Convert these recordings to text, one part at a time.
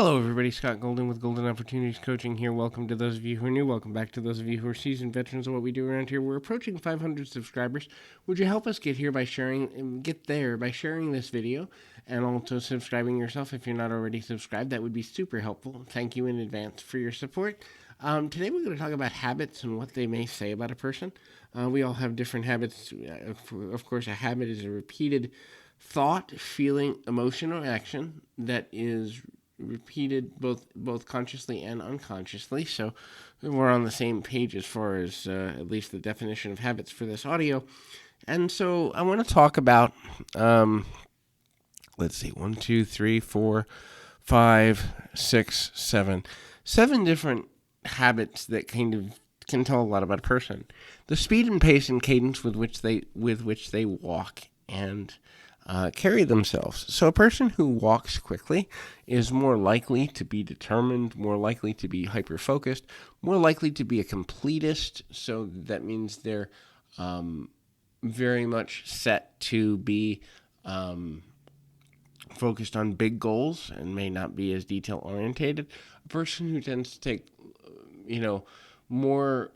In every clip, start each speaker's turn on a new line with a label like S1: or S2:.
S1: Hello, everybody. Scott Golden with Golden Opportunities Coaching here. Welcome to those of you who are new. Welcome back to those of you who are seasoned veterans of what we do around here. We're approaching 500 subscribers. Would you help us get by sharing this video and also subscribing yourself if you're not already subscribed? That would be super helpful. Thank you in advance for your support. Today we're going to talk about habits and what they may say about a person. We all have different habits. Of course, a habit is a repeated thought, feeling, emotion, or action that is repeated both consciously and unconsciously. So we're on the same page as far as at least the definition of habits for this audio. And so I want to talk about, let's see, 1, 2, 3, 4, 5, 6, 7. 7 different habits that kind of can tell a lot about a person. The speed and pace and cadence with which they walk and carry themselves. So a person who walks quickly is more likely to be determined, more likely to be hyper-focused, more likely to be a completist. So that means they're very much set to be focused on big goals and may not be as detail-orientated. A person who tends to take, more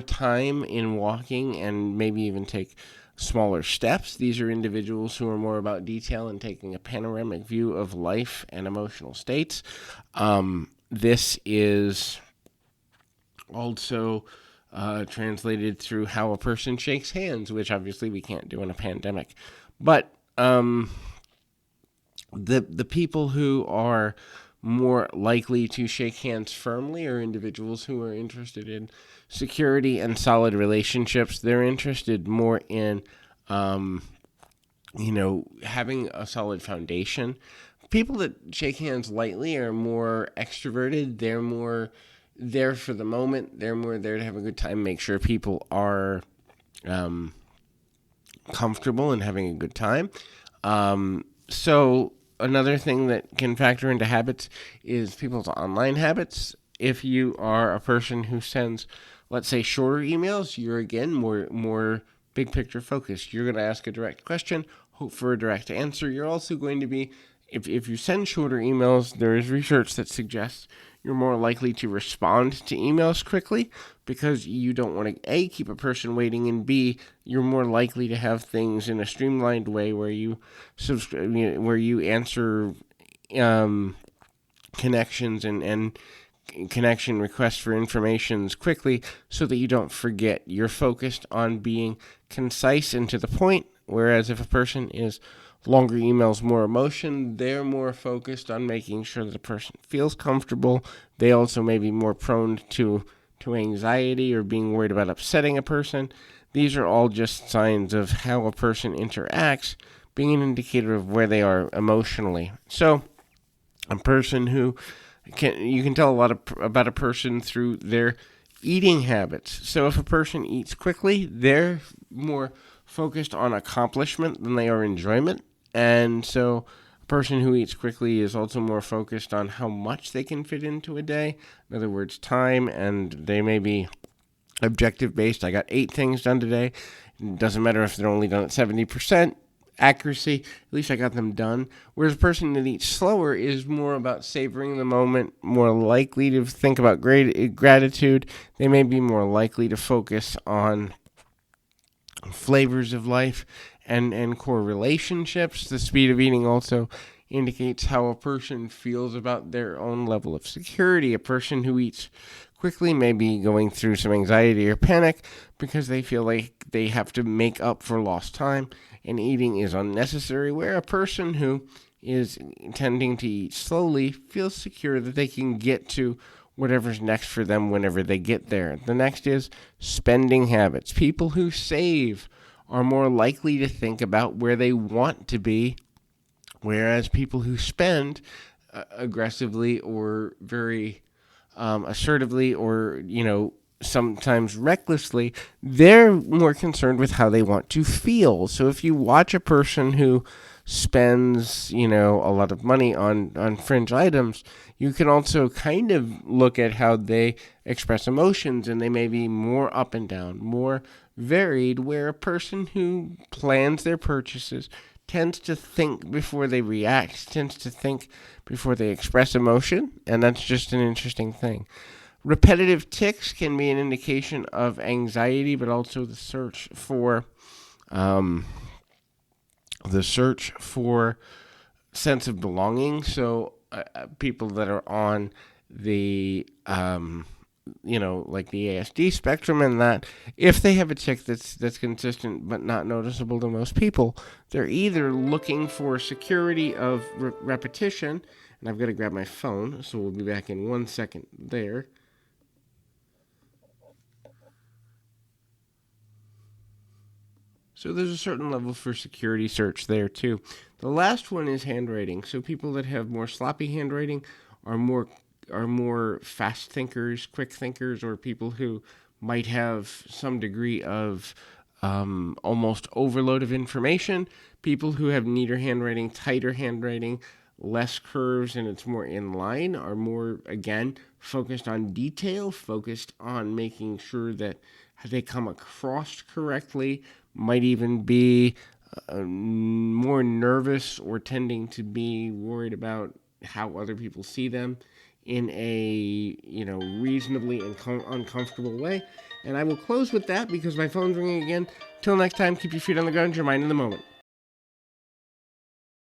S1: time in walking and maybe even take smaller steps. These are individuals who are more about detail and taking a panoramic view of life and emotional states. This is also translated through how a person shakes hands, which obviously we can't do in a pandemic. But the people who are more likely to shake hands firmly are individuals who are interested in security and solid relationships. They're interested more in, having a solid foundation. People that shake hands lightly are more extroverted. They're more there for the moment. They're more there to have a good time, make sure people are comfortable and having a good time. So another thing that can factor into habits is people's online habits. If you are a person who sends, let's say, shorter emails, you're again more big picture focused. You're going to ask a direct question, hope for a direct answer. You're also going to be, if you send shorter emails, there is research that suggests you're more likely to respond to emails quickly because you don't want to, A, keep a person waiting, and B, you're more likely to have things in a streamlined way where you answer connections and connection requests for informations quickly so that you don't forget. You're focused on being concise and to the point, whereas if a person is longer emails, more emotion, they're more focused on making sure that the person feels comfortable. They also may be more prone to anxiety or being worried about upsetting a person. These are all just signs of how a person interacts, being an indicator of where they are emotionally. So a person who you can tell a lot about a person through their eating habits. So if a person eats quickly, they're more focused on accomplishment than they are enjoyment. And so a person who eats quickly is also more focused on how much they can fit into a day. In other words, time, and they may be objective based. I got 8 things done today. It doesn't matter if they're only done at 70% accuracy, at least I got them done. Whereas a person that eats slower is more about savoring the moment, more likely to think about gratitude. They may be more likely to focus on flavors of life and core relationships. The speed of eating also indicates how a person feels about their own level of security. A person who eats quickly may be going through some anxiety or panic because they feel like they have to make up for lost time and eating is unnecessary, where a person who is tending to eat slowly feels secure that they can get to whatever's next for them whenever they get there. The next is spending habits. People who save are more likely to think about where they want to be, whereas people who spend aggressively or very assertively or, sometimes recklessly, they're more concerned with how they want to feel. So if you watch a person who spends, a lot of money on fringe items, you can also kind of look at how they express emotions, and they may be more up and down, more varied, where a person who plans their purchases, tends to think before they react, tends to think before they express emotion, and that's just an interesting thing. Repetitive tics can be an indication of anxiety, but also um, the search for sense of belonging. So people that are on the like the ASD spectrum, and that if they have a tic that's consistent but not noticeable to most people, they're either looking for security of repetition. And I've got to grab my phone, so we'll be back in 1 second there. So there's a certain level for security search there too. The last one is handwriting. So people that have more sloppy handwriting are more fast thinkers, quick thinkers, or people who might have some degree of almost overload of information. People who have neater handwriting, tighter handwriting, less curves, and it's more in line are more, again, focused on detail, focused on making sure that they come across correctly, might even be more nervous or tending to be worried about how other people see them in a reasonably uncomfortable way. And I will close with that because my phone's ringing again. Till next time, keep your feet on the ground, your mind in the moment.